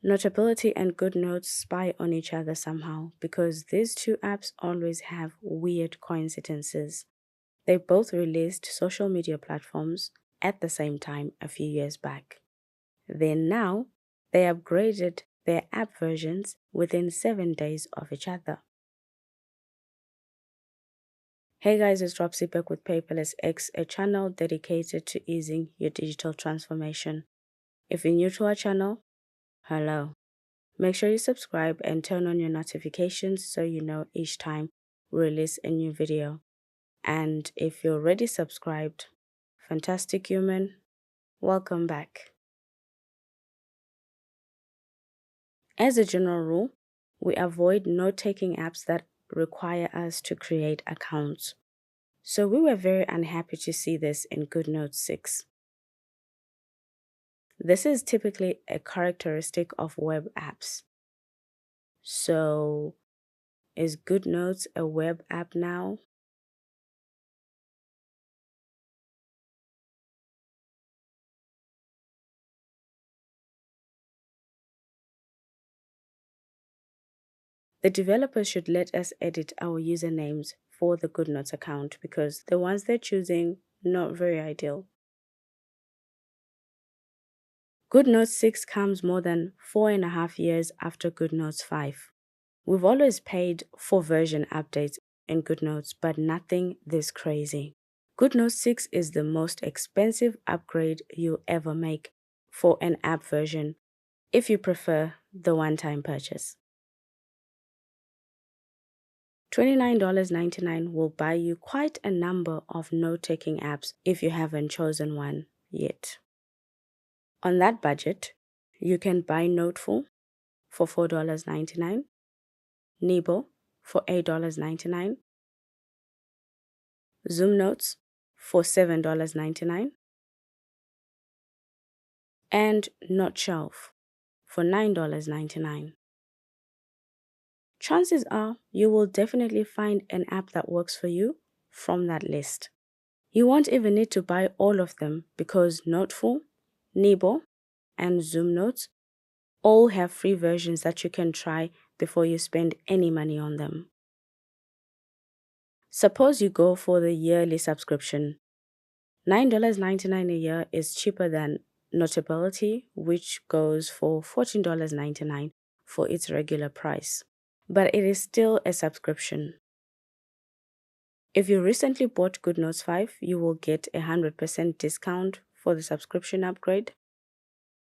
Notability and GoodNotes spy on each other somehow because these two apps always have weird coincidences. They both released social media platforms at the same time a few years back. Then now, they upgraded their app versions within 7 days of each other. Hey guys, it's Dropsy back with Paperless X, a channel dedicated to easing your digital transformation. If you're new to our channel, hello. Make sure you subscribe and turn on your notifications so you know each time we release a new video. And if you're already subscribed, fantastic human, welcome back. As a general rule, we avoid note-taking apps that require us to create accounts. So we were very unhappy to see this in GoodNotes 6. This is typically a characteristic of web apps. So, is GoodNotes a web app now? The developers should let us edit our usernames for the GoodNotes account because the ones they're choosing, not very ideal. GoodNotes 6 comes more than 4.5 years after GoodNotes 5. We've always paid for version updates in GoodNotes, but nothing this crazy. GoodNotes 6 is the most expensive upgrade you'll ever make for an app version if you prefer the one-time purchase. $29.99 will buy you quite a number of note-taking apps if you haven't chosen one yet. On that budget, you can buy Noteful for $4.99, Nebo for $8.99, Zoom Notes for $7.99, and NotShelf for $9.99. Chances are you will definitely find an app that works for you from that list. You won't even need to buy all of them because Noteful, Nebo, and Zoom Notes all have free versions that you can try before you spend any money on them. Suppose you go for the yearly subscription. $9.99 a year is cheaper than Notability, which goes for $14.99 for its regular price. But it is still a subscription. If you recently bought GoodNotes 5, you will get a 100% discount for the subscription upgrade.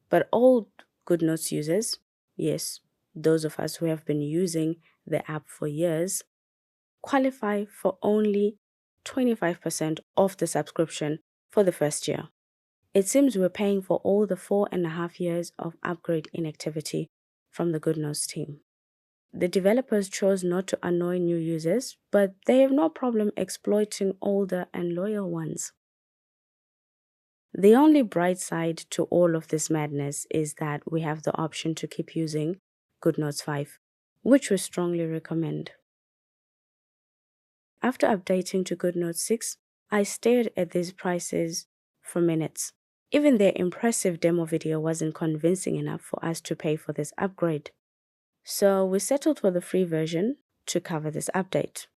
But old GoodNotes users, yes, those of us who have been using the app for years, qualify for only 25% off the subscription for the first year. It seems we're paying for all the 4.5 years of upgrade inactivity from the GoodNotes team. The developers chose not to annoy new users, but they have no problem exploiting older and loyal ones. The only bright side to all of this madness is that we have the option to keep using GoodNotes 5, which we strongly recommend. After updating to GoodNotes 6, I stared at these prices for minutes. Even their impressive demo video wasn't convincing enough for us to pay for this upgrade. So we settled for the free version to cover this update.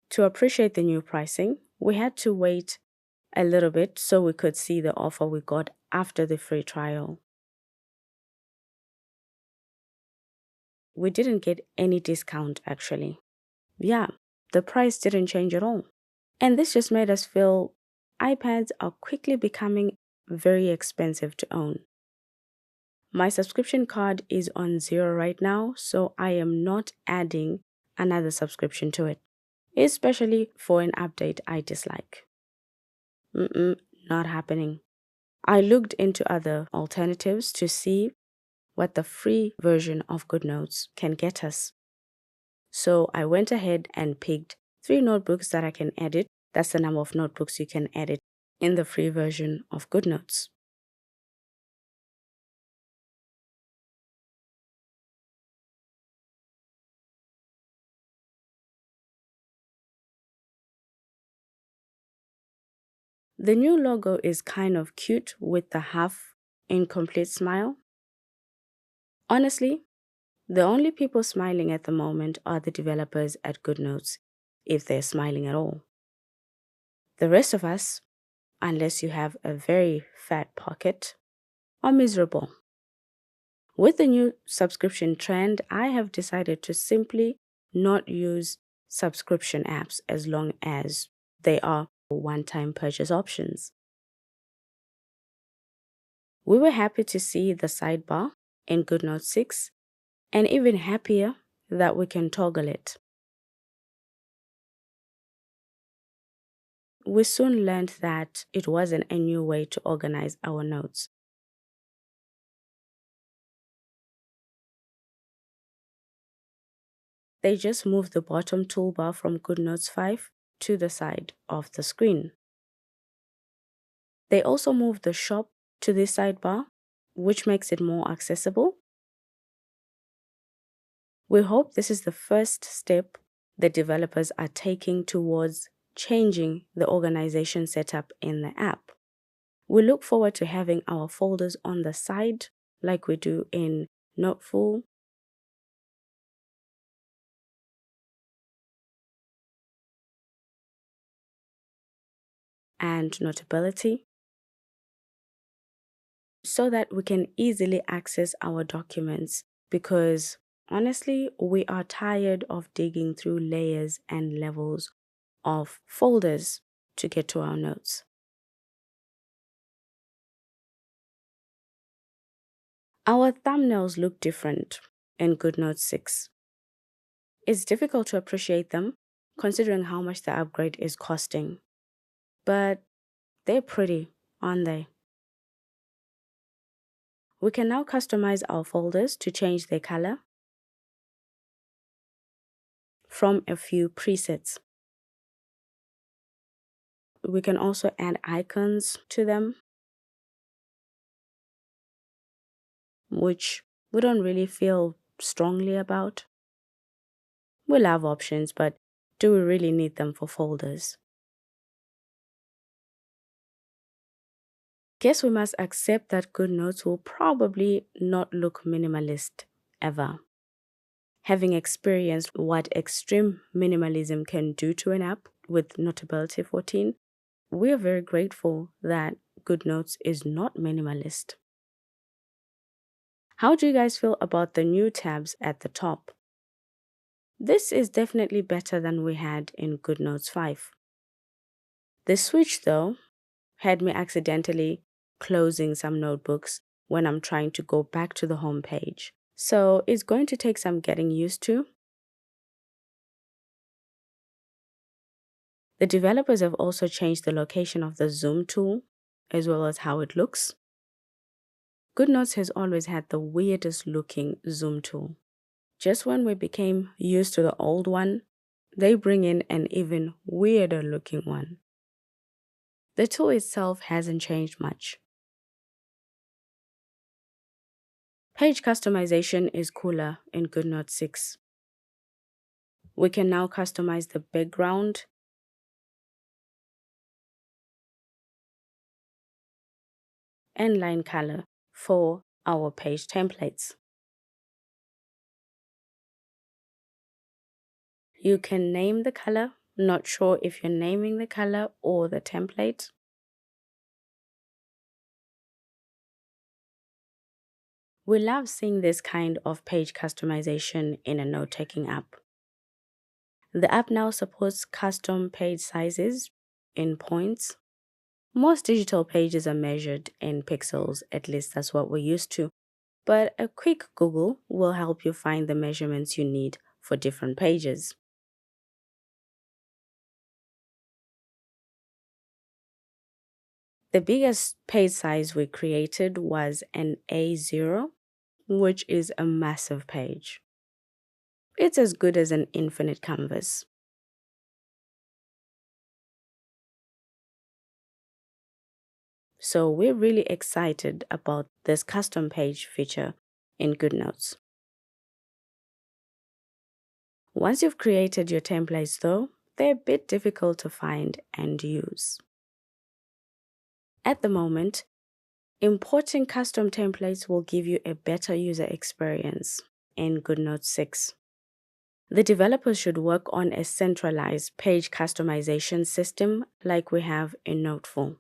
To appreciate the new pricing, we had to wait a little bit so we could see the offer we got after the free trial. We didn't get any discount actually. Yeah, the price didn't change at all. And this just made us feel iPads are quickly becoming very expensive to own. My subscription card is on 0 right now, so I am not adding another subscription to it, especially for an update I dislike. Not happening. I looked into other alternatives to see what the free version of GoodNotes can get us. So I went ahead and picked 3 notebooks that I can edit. That's the number of notebooks you can edit in the free version of GoodNotes. The new logo is kind of cute with the half incomplete smile. Honestly, the only people smiling at the moment are the developers at GoodNotes, if they're smiling at all. The rest of us, unless you have a very fat pocket, are miserable. With the new subscription trend, I have decided to simply not use subscription apps as long as they are one-time purchase options. We were happy to see the sidebar in GoodNotes 6 and even happier that we can toggle it. We soon learned that it wasn't a new way to organize our notes. They just moved the bottom toolbar from GoodNotes 5 to the side of the screen. They also moved the shop to this sidebar, which makes it more accessible. We hope this is the first step the developers are taking towards changing the organization setup in the app. We look forward to having our folders on the side like we do in Noteful and Notability, so that we can easily access our documents, because honestly, we are tired of digging through layers and levels of folders to get to our notes. Our thumbnails look different in GoodNotes 6. It's difficult to appreciate them considering how much the upgrade is costing, but they're pretty, aren't they? We can now customize our folders to change their color from a few presets. We can also add icons to them, which we don't really feel strongly about. We love options, but do we really need them for folders? Guess we must accept that GoodNotes will probably not look minimalist ever. Having experienced what extreme minimalism can do to an app with Notability 14, we are very grateful that GoodNotes is not minimalist. How do you guys feel about the new tabs at the top? This is definitely better than we had in GoodNotes 5. The switch, though, had me accidentally closing some notebooks when I'm trying to go back to the home page. So it's going to take some getting used to. The developers have also changed the location of the zoom tool as well as how it looks. GoodNotes has always had the weirdest looking zoom tool. Just when we became used to the old one, they bring in an even weirder looking one. The tool itself hasn't changed much. Page customization is cooler in GoodNotes 6. We can now customize the background and line color for our page templates. You can name the color, not sure if you're naming the color or the template. We love seeing this kind of page customization in a note-taking app. The app now supports custom page sizes in points. Most digital pages are measured in pixels, at least that's what we're used to. But a quick Google will help you find the measurements you need for different pages. The biggest page size we created was an A0, which is a massive page. It's as good as an infinite canvas. So we're really excited about this custom page feature in GoodNotes. Once you've created your templates though, they're a bit difficult to find and use. At the moment, importing custom templates will give you a better user experience in GoodNotes 6. The developers should work on a centralized page customization system like we have in Noteful.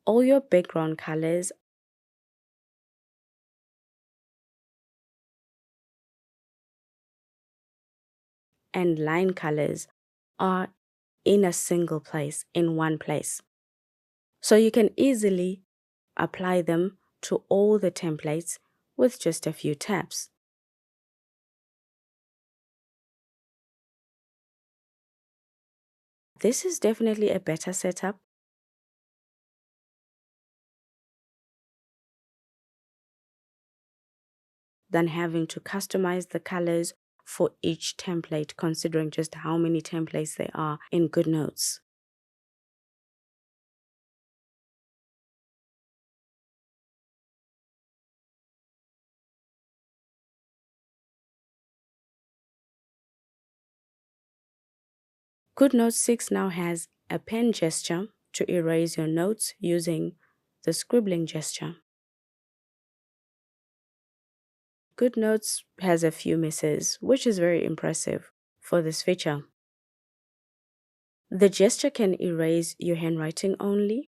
All your background colors and line colors are in a single place, in one place. So you can easily apply them to all the templates with just a few taps. This is definitely a better setup than having to customize the colors for each template, considering just how many templates there are in GoodNotes. GoodNotes 6 now has a pen gesture to erase your notes using the scribbling gesture. GoodNotes has a few misses, which is very impressive for this feature. The gesture can erase your handwriting only,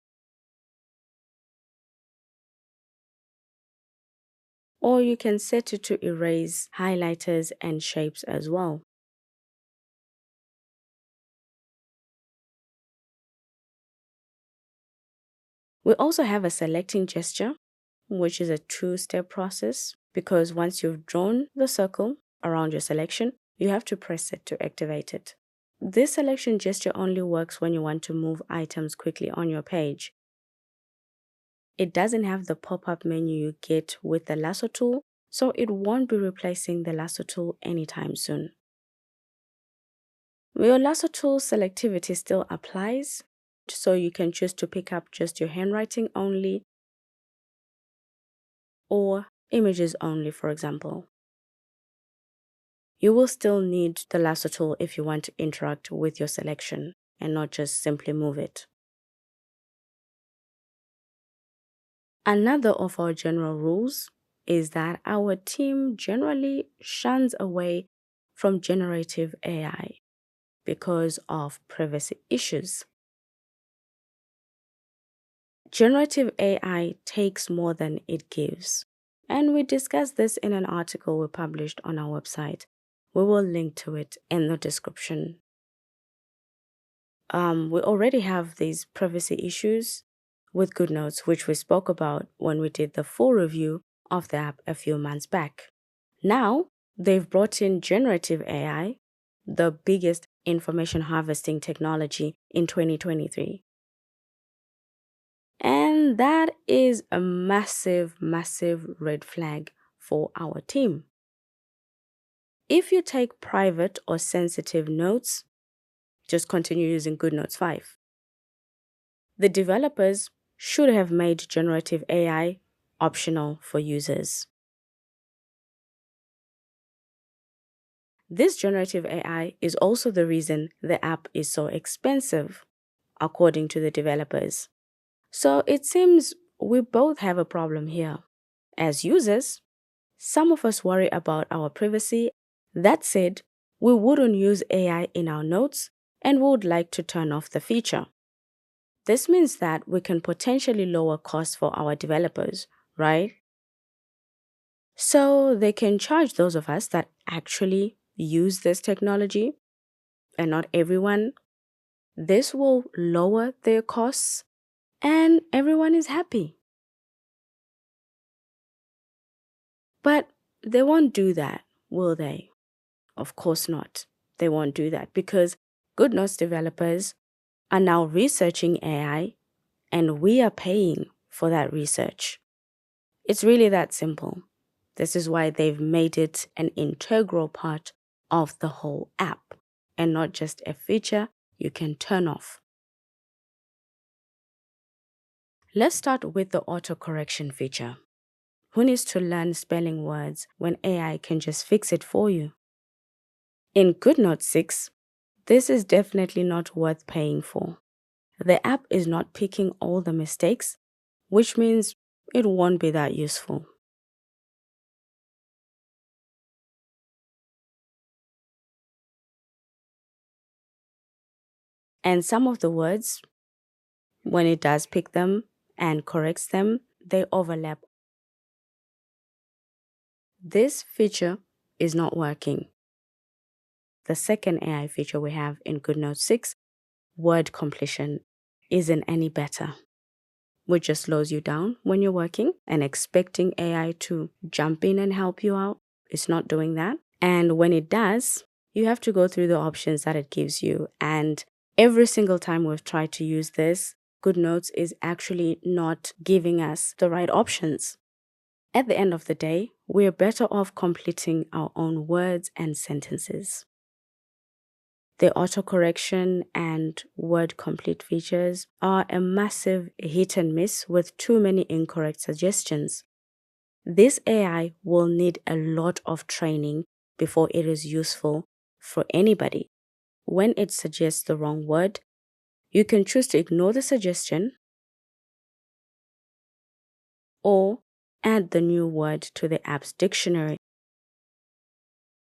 or you can set it to erase highlighters and shapes as well. We also have a selecting gesture, which is a two-step process because once you've drawn the circle around your selection, you have to press it to activate it. This selection gesture only works when you want to move items quickly on your page. It doesn't have the pop-up menu you get with the lasso tool, so it won't be replacing the lasso tool anytime soon. Your lasso tool selectivity still applies, so you can choose to pick up just your handwriting only or images only, for example. You will still need the lasso tool if you want to interact with your selection and not just simply move it. Another of our general rules is that our team generally shuns away from generative AI because of privacy issues. Generative AI takes more than it gives, and we discussed this in an article we published on our website. We will link to it in the description. We already have these privacy issues with GoodNotes, which we spoke about when we did the full review of the app a few months back. Now, they've brought in generative AI, the biggest information harvesting technology in 2023. And that is a massive, massive red flag for our team. If you take private or sensitive notes, just continue using GoodNotes 5. The developers should have made generative AI optional for users. This generative AI is also the reason the app is so expensive, according to the developers. So it seems we both have a problem here. As users, some of us worry about our privacy. That said, we wouldn't use AI in our notes and would like to turn off the feature. This means that we can potentially lower costs for our developers, right? So they can charge those of us that actually use this technology and not everyone. This will lower their costs and everyone is happy. But they won't do that, will they? Of course not. They won't do that because GoodNotes developers are now researching AI and we are paying for that research. It's really that simple. This is why they've made it an integral part of the whole app and not just a feature you can turn off. Let's start with the autocorrection feature. Who needs to learn spelling words when AI can just fix it for you? In GoodNotes 6, this is definitely not worth paying for. The app is not picking all the mistakes, which means it won't be that useful. And some of the words, when it does pick them and corrects them, they overlap. This feature is not working. The second AI feature we have in GoodNotes 6, word completion, isn't any better, which just slows you down when you're working and expecting AI to jump in and help you out. It's not doing that. And when it does, you have to go through the options that it gives you. And every single time we've tried to use this, GoodNotes is actually not giving us the right options. At the end of the day, we're better off completing our own words and sentences. The autocorrection and word complete features are a massive hit and miss with too many incorrect suggestions. This AI will need a lot of training before it is useful for anybody. When it suggests the wrong word, you can choose to ignore the suggestion or add the new word to the app's dictionary.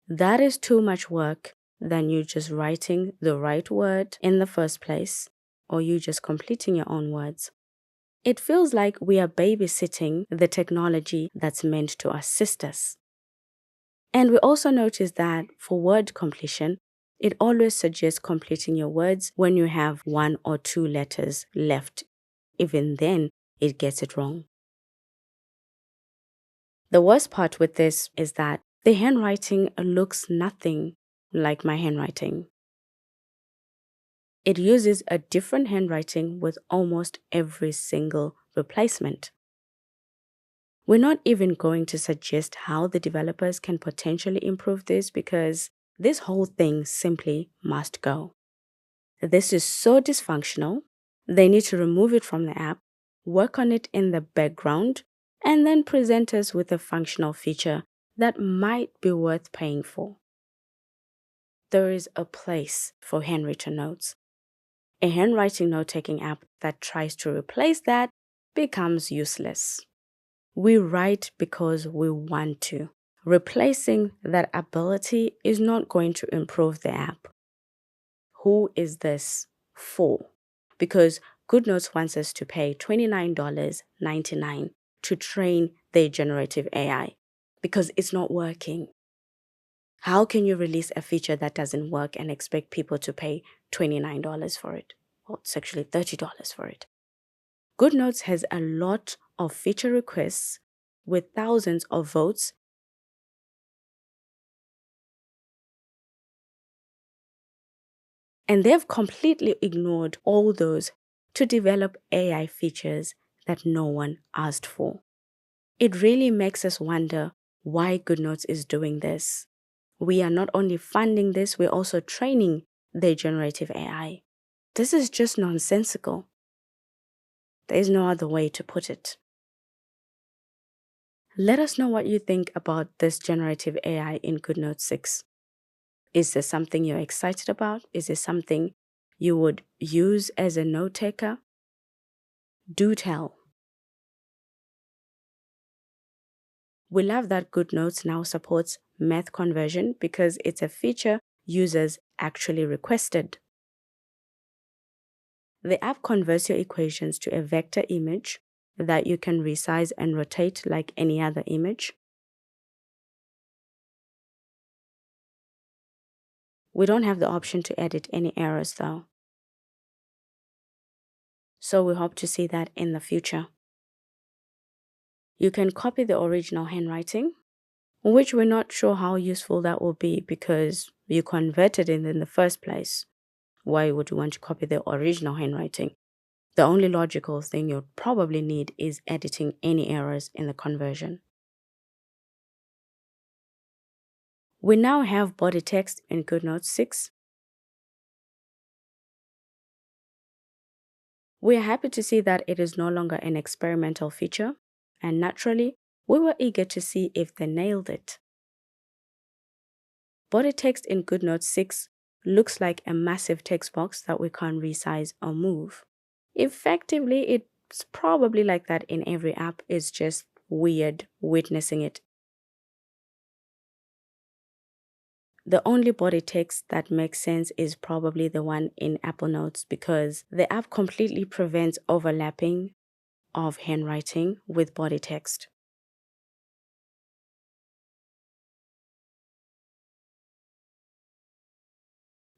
That is too much work than you just writing the right word in the first place or you just completing your own words. It feels like we are babysitting the technology that's meant to assist us. And we also notice that for word completion, it always suggests completing your words when you have 1 or 2 letters left. Even then, it gets it wrong. The worst part with this is that the handwriting looks nothing like my handwriting. It uses a different handwriting with almost every single replacement. We're not even going to suggest how the developers can potentially improve this because this whole thing simply must go. This is so dysfunctional, they need to remove it from the app, work on it in the background, and then present us with a functional feature that might be worth paying for. There is a place for handwritten notes. A handwriting note-taking app that tries to replace that becomes useless. We write because we want to. Replacing that ability is not going to improve the app. Who is this for? Because GoodNotes wants us to pay $29.99 to train their generative AI because it's not working. How can you release a feature that doesn't work and expect people to pay $29 for it? Well, it's actually $30 for it. GoodNotes has a lot of feature requests with thousands of votes, and they've completely ignored all those to develop AI features that no one asked for. It really makes us wonder why GoodNotes is doing this. We are not only funding this, we're also training their generative AI. This is just nonsensical. There is no other way to put it. Let us know what you think about this generative AI in GoodNotes 6. Is this something you're excited about? Is this something you would use as a note taker? Do tell. We love that GoodNotes now supports math conversion because it's a feature users actually requested. The app converts your equations to a vector image that you can resize and rotate like any other image. We don't have the option to edit any errors though. So we hope to see that in the future. You can copy the original handwriting, which we're not sure how useful that will be because you converted it in the first place. Why would you want to copy the original handwriting? The only logical thing you'll probably need is editing any errors in the conversion. We now have body text in GoodNotes 6. We are happy to see that it is no longer an experimental feature, and naturally, we were eager to see if they nailed it. Body text in GoodNotes 6 looks like a massive text box that we can't resize or move. Effectively, it's probably like that in every app. It's just weird witnessing it. The only body text that makes sense is probably the one in Apple Notes because the app completely prevents overlapping of handwriting with body text.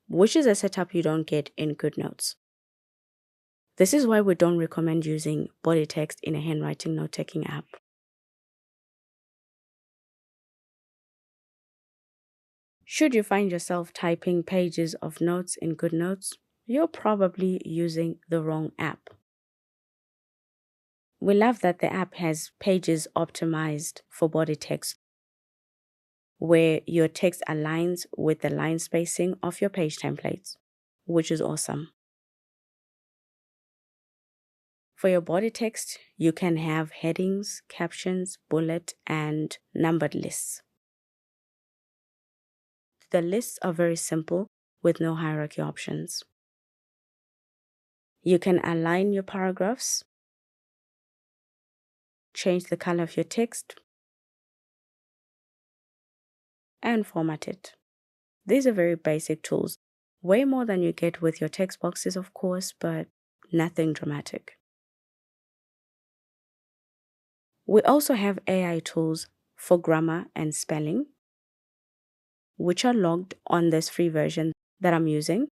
Which is a setup you don't get in GoodNotes. This is why we don't recommend using body text in a handwriting note-taking app. Should you find yourself typing pages of notes in GoodNotes, you're probably using the wrong app. We love that the app has pages optimized for body text, where your text aligns with the line spacing of your page templates, which is awesome. For your body text, you can have headings, captions, bullet, and numbered lists. The lists are very simple with no hierarchy options. You can align your paragraphs, change the color of your text, and format it. These are very basic tools, way more than you get with your text boxes, of course, but nothing dramatic. We also have AI tools for grammar and spelling, which are logged on this free version that I'm using.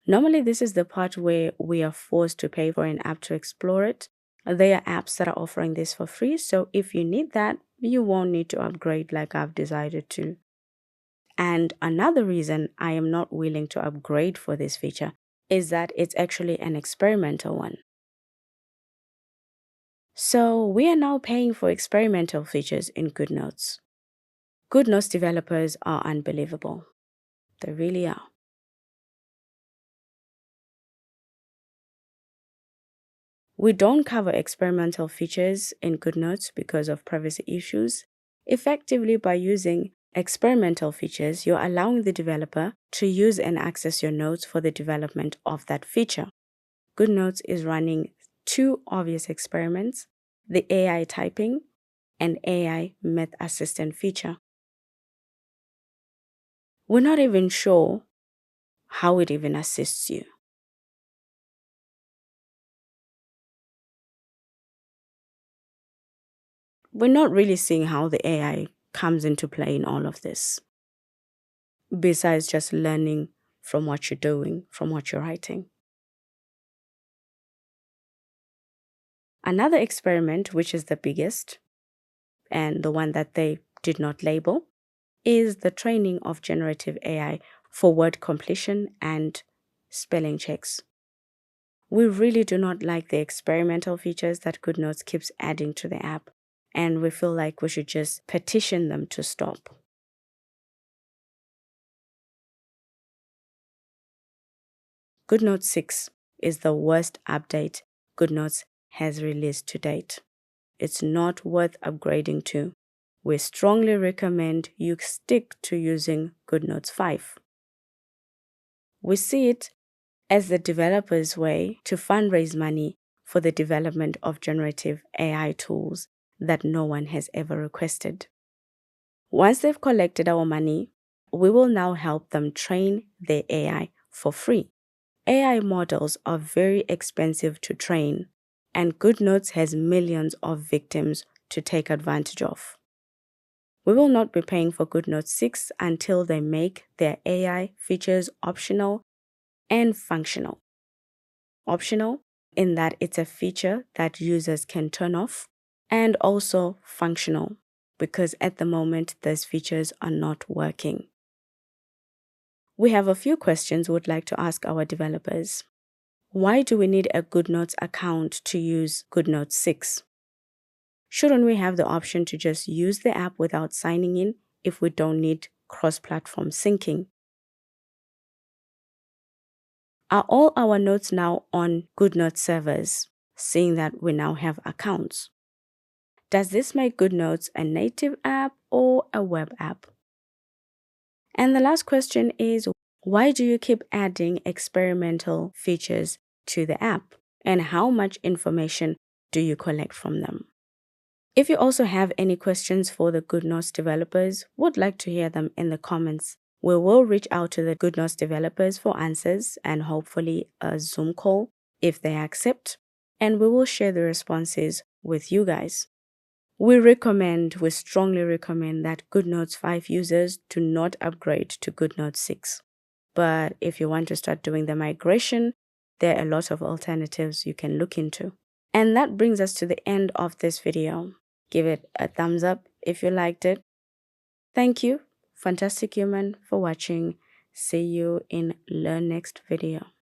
Normally, this is the part where we are forced to pay for an app to explore it. There are apps that are offering this for free, so if you need that, you won't need to upgrade like I've decided to. And another reason I am not willing to upgrade for this feature is that it's actually an experimental one. So we are now paying for experimental features in GoodNotes. GoodNotes developers are unbelievable. They really are. We don't cover experimental features in GoodNotes because of privacy issues. Effectively, by using experimental features, you're allowing the developer to use and access your notes for the development of that feature. GoodNotes is running two obvious experiments: the AI typing and AI math assistant feature. We're not even sure how it even assists you. We're not really seeing how the AI comes into play in all of this, besides just learning from what you're doing, from what you're writing. Another experiment, which is the biggest and the one that they did not label, is the training of generative AI for word completion and spelling checks. We really do not like the experimental features that GoodNotes keeps adding to the app, and we feel like we should just petition them to stop. GoodNotes 6 is the worst update GoodNotes has released to date. It's not worth upgrading to. We strongly recommend you stick to using GoodNotes 5. We see it as the developer's way to fundraise money for the development of generative AI tools that no one has ever requested. Once they've collected our money, we will now help them train their AI for free. AI models are very expensive to train, and GoodNotes has millions of victims to take advantage of. We will not be paying for GoodNotes 6 until they make their AI features optional and functional. Optional in that it's a feature that users can turn off, and also functional because at the moment those features are not working. We have a few questions we'd like to ask our developers. Why do we need a GoodNotes account to use GoodNotes 6? Shouldn't we have the option to just use the app without signing in if we don't need cross-platform syncing? Are all our notes now on GoodNotes servers, seeing that we now have accounts? Does this make GoodNotes a native app or a web app? And the last question is, why do you keep adding experimental features to the app, and how much information do you collect from them? If you also have any questions for the GoodNotes developers, would like to hear them in the comments. We will reach out to the GoodNotes developers for answers and hopefully a Zoom call if they accept, and we will share the responses with you guys. We strongly recommend that GoodNotes 5 users do not upgrade to GoodNotes 6. But if you want to start doing the migration, there are a lot of alternatives you can look into. And that brings us to the end of this video. Give it a thumbs up if you liked it. Thank you, Fantastic Human, for watching. See you in the next video.